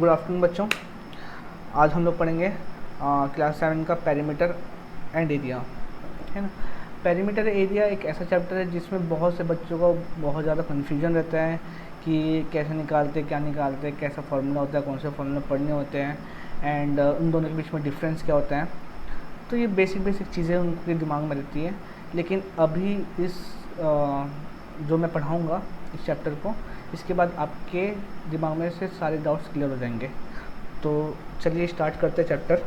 Good afternoon बच्चों। आज हम लोग पढ़ेंगे क्लास 7 का पेरीमीटर एंड एरिया, है ना। पेरीमीटर एरिया एक ऐसा चैप्टर है जिसमें बहुत से बच्चों को बहुत ज़्यादा कन्फ्यूजन रहता है कि कैसे निकालते, क्या निकालते, कैसा फार्मूला होता है, कौन से फार्मूला पढ़ने होते हैं एंड उन दोनों के बीच में डिफरेंस क्या होता है। तो ये बेसिक चीज़ें उनके दिमाग में रहती है, लेकिन अभी इस जो मैं पढ़ाऊँगा इस चैप्टर को, इसके बाद आपके दिमाग में से सारे डाउट्स क्लियर हो जाएंगे। तो चलिए स्टार्ट करते हैं चैप्टर।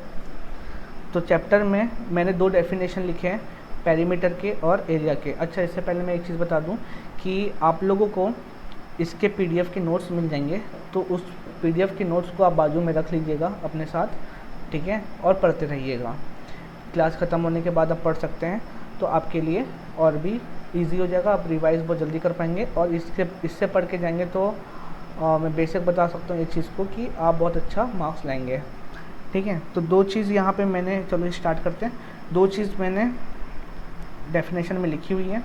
तो चैप्टर में मैंने 2 डेफिनेशन लिखे हैं, पेरीमीटर के और एरिया के। अच्छा, इससे पहले मैं एक चीज़ बता दूं कि आप लोगों को इसके पीडीएफ के नोट्स मिल जाएंगे, तो उस पीडीएफ के नोट्स को आप बाजू में रख लीजिएगा अपने साथ, ठीक है, और पढ़ते रहिएगा। क्लास ख़त्म होने के बाद आप पढ़ सकते हैं, तो आपके लिए और भी ईजी हो जाएगा, आप रिवाइज़ बहुत जल्दी कर पाएंगे। और इससे पढ़ के जाएंगे तो मैं बेसिक बता सकता हूँ इस चीज़ को कि आप बहुत अच्छा मार्क्स लाएंगे, ठीक है। तो 2 चीज़ यहाँ पे मैंने, चलो स्टार्ट करते हैं। 2 चीज़ मैंने डेफिनेशन में लिखी हुई है,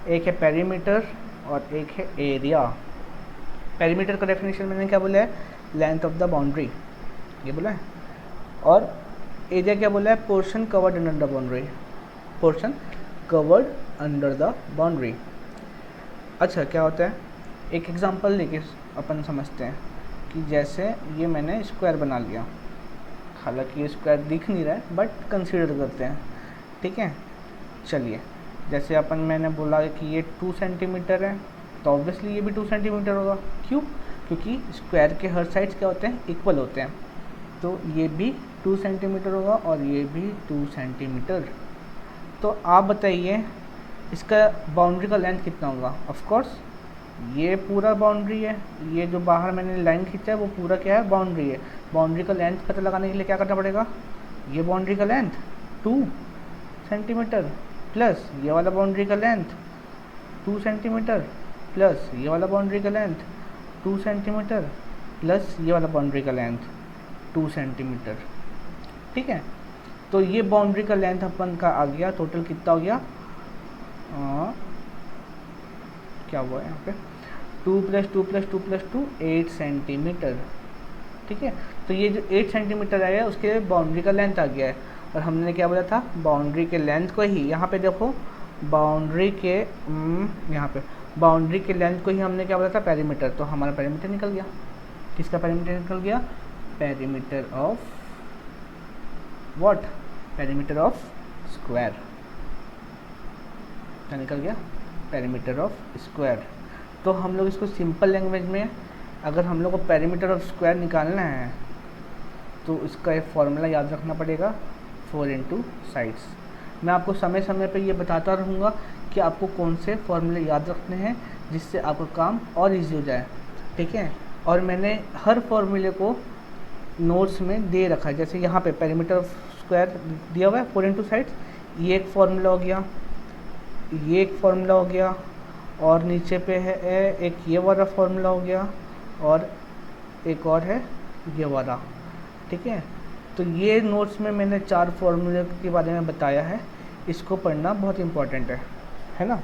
एक है पेरीमीटर और एक है एरिया। पेरीमीटर का डेफिनेशन मैंने क्या बोला है, लेंथ ऑफ द बाउंड्री, ये बोला है। और एरिया क्या बोला है, portion covered under the boundary, portion covered under the boundary. अच्छा, क्या होता है, एक एग्जांपल लेके अपन समझते हैं कि जैसे ये मैंने स्क्वायर बना लिया, हालांकि ये स्क्वायर दिख नहीं रहा है बट कंसीडर करते हैं, ठीक है। चलिए, जैसे मैंने बोला कि ये 2 सेंटीमीटर है, तो ऑब्वियसली ये भी 2 सेंटीमीटर होगा। क्यों? क्योंकि स्क्वायर के हर साइड्स क्या होते हैं, इक्वल होते हैं। तो ये भी 2 सेंटीमीटर होगा और ये भी 2 सेंटीमीटर। तो आप बताइए इसका बाउंड्री का लेंथ कितना होगा। ऑफ कोर्स ये पूरा बाउंड्री है, ये जो बाहर मैंने लाइन खींचा है वो पूरा क्या है, बाउंड्री है। बाउंड्री का लेंथ पता लगाने के लिए क्या करना पड़ेगा, ये बाउंड्री का लेंथ 2 सेंटीमीटर प्लस ये वाला बाउंड्री का लेंथ 2 सेंटीमीटर प्लस ये वाला बाउंड्री का लेंथ 2 सेंटीमीटर प्लस ये वाला बाउंड्री का लेंथ 2 सेंटीमीटर, ठीक है। तो ये बाउंड्री का लेंथ अपन का आ गया, टोटल कितना हो गया, क्या हुआ यहाँ पे, 2 + 2 + 2 + 2 8 सेंटीमीटर, ठीक है। तो ये जो 8 सेंटीमीटर आया उसके बाउंड्री का लेंथ आ गया है। और हमने क्या बोला था, बाउंड्री के लेंथ को ही, यहाँ पे देखो बाउंड्री के यहाँ पे बाउंड्री के लेंथ को ही हमने क्या बोला था, पेरीमीटर। तो हमारा पेरीमीटर निकल गया। किसका पेरीमीटर निकल गया, perimeter of what, perimeter of square. क्या निकल गया, पेरीमीटर ऑफ स्क्वायर। तो हम लोग इसको सिंपल लैंग्वेज में, अगर हम लोग को पेरीमीटर ऑफ स्क्वायर निकालना है तो इसका एक फॉर्मूला याद रखना पड़ेगा, 4 × साइड्स। मैं आपको समय समय पे ये बताता रहूँगा कि आपको कौन से फॉर्मूले याद रखने हैं जिससे आपका काम और इजी हो जाए, ठीक है। और मैंने हर फॉर्मूले को नोट्स में दे रखा है। जैसे यहाँ पे पेरीमीटर ऑफ स्क्वायर दिया हुआ है 4 × साइड्स, ये एक फॉर्मूला हो गया, ये एक फार्मूला हो गया, और नीचे पे है एक ये वाला फार्मूला हो गया, और एक और है ये वाला, ठीक है। तो ये नोट्स में मैंने 4 फार्मूले के बारे में बताया है। इसको पढ़ना बहुत इम्पोर्टेंट है ना,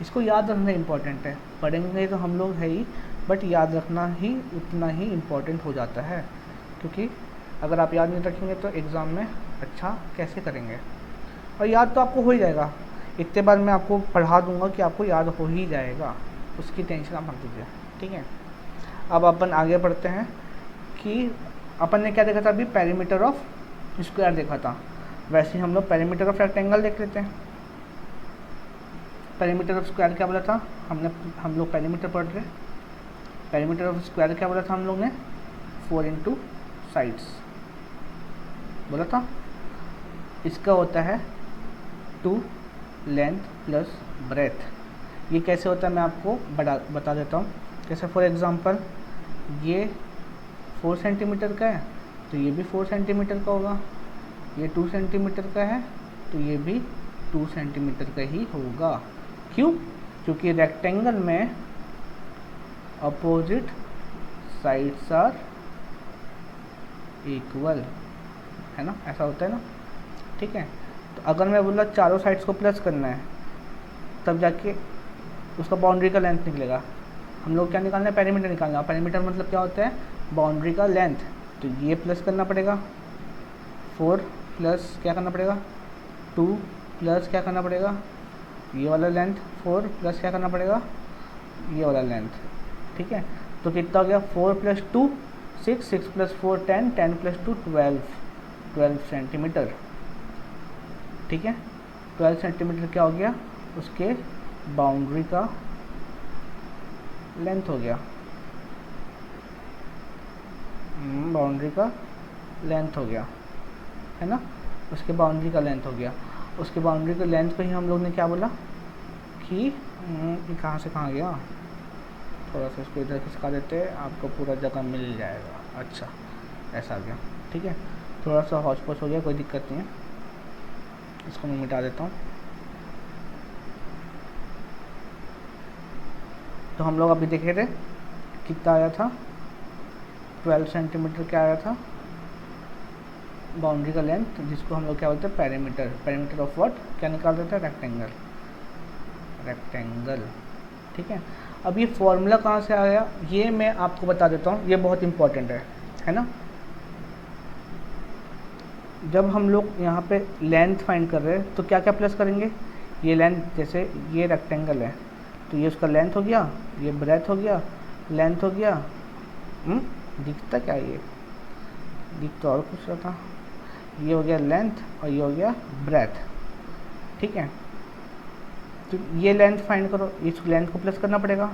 इसको याद रखना इम्पोर्टेंट है। पढ़ेंगे तो हम लोग है ही, बट याद रखना ही उतना ही इम्पोर्टेंट हो जाता है, क्योंकि अगर आप याद नहीं रखेंगे तो एग्ज़ाम में अच्छा कैसे करेंगे। और याद तो आपको हो ही जाएगा, इतने बार मैं आपको पढ़ा दूंगा कि आपको याद हो ही जाएगा, उसकी टेंशन आप मत लीजिए, ठीक है। अब अपन आगे बढ़ते हैं कि अपन ने क्या देखा था अभी, पेरीमीटर ऑफ स्क्वायर देखा था। वैसे ही हम लोग पेरीमीटर ऑफ रेक्टेंगल देख लेते हैं। पेरीमीटर ऑफ स्क्वायर क्या बोला था, हम लोग पेरीमीटर पढ़ रहे, पेरीमीटर ऑफ स्क्वायर क्या बोला था हम लोग ने, 4 × साइड्स बोला था। इसका होता है 2 लेंथ प्लस ब्रेथ। ये कैसे होता है मैं आपको बता देता हूँ। जैसे फॉर एग्जांपल ये 4 सेंटीमीटर का है तो ये भी 4 सेंटीमीटर का होगा, ये 2 सेंटीमीटर का है तो ये भी 2 सेंटीमीटर का ही होगा। क्यों? क्योंकि रेक्टेंगल में अपोजिट साइड्स आर इक्वल, है ना, ऐसा होता है ना, ठीक है। तो अगर मैं बोला चारों साइड्स को प्लस करना है तब जाके उसका बाउंड्री का लेंथ निकलेगा। हम लोग क्या निकालना है, पेरीमीटर निकालना है। पेरीमीटर मतलब क्या होता है, बाउंड्री का लेंथ। तो ये प्लस करना पड़ेगा 4 प्लस क्या करना पड़ेगा 2 प्लस क्या करना पड़ेगा ये वाला लेंथ 4 प्लस क्या करना पड़ेगा ये वाला लेंथ, ठीक है। तो कितना हो गया 4 प्लस 2 6, 6 प्लस 4 10, 10 प्लस 2 12 सेंटीमीटर, ठीक है। 12 सेंटीमीटर क्या हो गया उसके बाउंड्री का लेंथ हो गया, बाउंड्री का लेंथ हो गया, है ना। उसके बाउंड्री का लेंथ हो गया। उसके बाउंड्री के लेंथ को ही हम लोग ने क्या बोला कि ये कहाँ से कहाँ गया, थोड़ा सा इसको इधर खिसका देते हैं, आपको पूरा जगह मिल जाएगा। अच्छा ऐसा आ गया, ठीक है। थोड़ा सा हौच पौच हो गया, कोई दिक्कत नहीं है, इसको मैं मिटा देता हूँ। तो हम लोग अभी देखे थे कितना आया था 12 सेंटीमीटर क्या आया था बाउंड्री का लेंथ, जिसको हम लोग क्या बोलते हैं पेरीमीटर। पेरीमीटर ऑफ व्हाट क्या निकाल देते हैं रेक्टेंगल, ठीक है। अब ये फॉर्मूला कहाँ से आया ये मैं आपको बता देता हूँ, ये बहुत इंपॉर्टेंट है ना। जब हम लोग यहाँ पे लेंथ फाइंड कर रहे हैं तो क्या क्या प्लस करेंगे, ये लेंथ, जैसे ये रेक्टेंगल है तो ये उसका लेंथ हो गया, ये ब्रेथ हो गया, लेंथ हो गया, दिखता क्या ये दिख तो और कुछ रहा था, ये हो गया लेंथ और ये हो गया ब्रेथ, ठीक है। तो ये लेंथ फाइंड करो, इस लेंथ को प्लस करना पड़ेगा,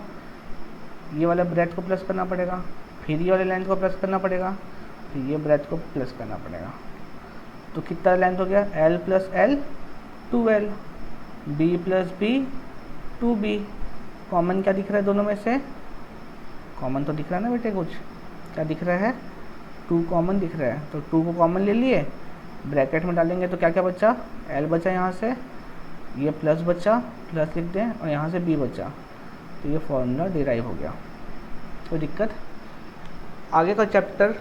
ये वाला ब्रेथ को प्लस करना पड़ेगा, फिर ये वाले लेंथ को प्लस करना पड़ेगा, फिर ये ब्रेथ को प्लस करना पड़ेगा। तो कितना लेंथ हो गया L plus L 2L, B plus B 2B। Common क्या दिख रहा है दोनों में से, कॉमन तो दिख रहा है ना बेटे, कुछ क्या दिख रहा है 2 कॉमन दिख रहा है। तो 2 को कॉमन ले लिए, ब्रैकेट में डालेंगे तो क्या क्या बचा L बचा, यहाँ से ये प्लस बचा, प्लस लिख दें, और यहाँ से B बचा, तो ये फॉर्मूला डिराइव हो गया। कोई दिक्कत, आगे का चैप्टर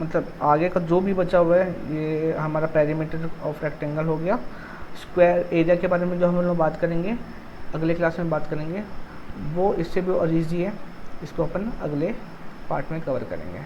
मतलब आगे का जो भी बचा हुआ है ये हमारा पेरीमीटर ऑफ रेक्टेंगल हो गया। स्क्वायर एरिया के बारे में जो हम लोग बात करेंगे अगले क्लास में बात करेंगे, वो इससे भी और ईजी है, इसको अपन अगले पार्ट में कवर करेंगे।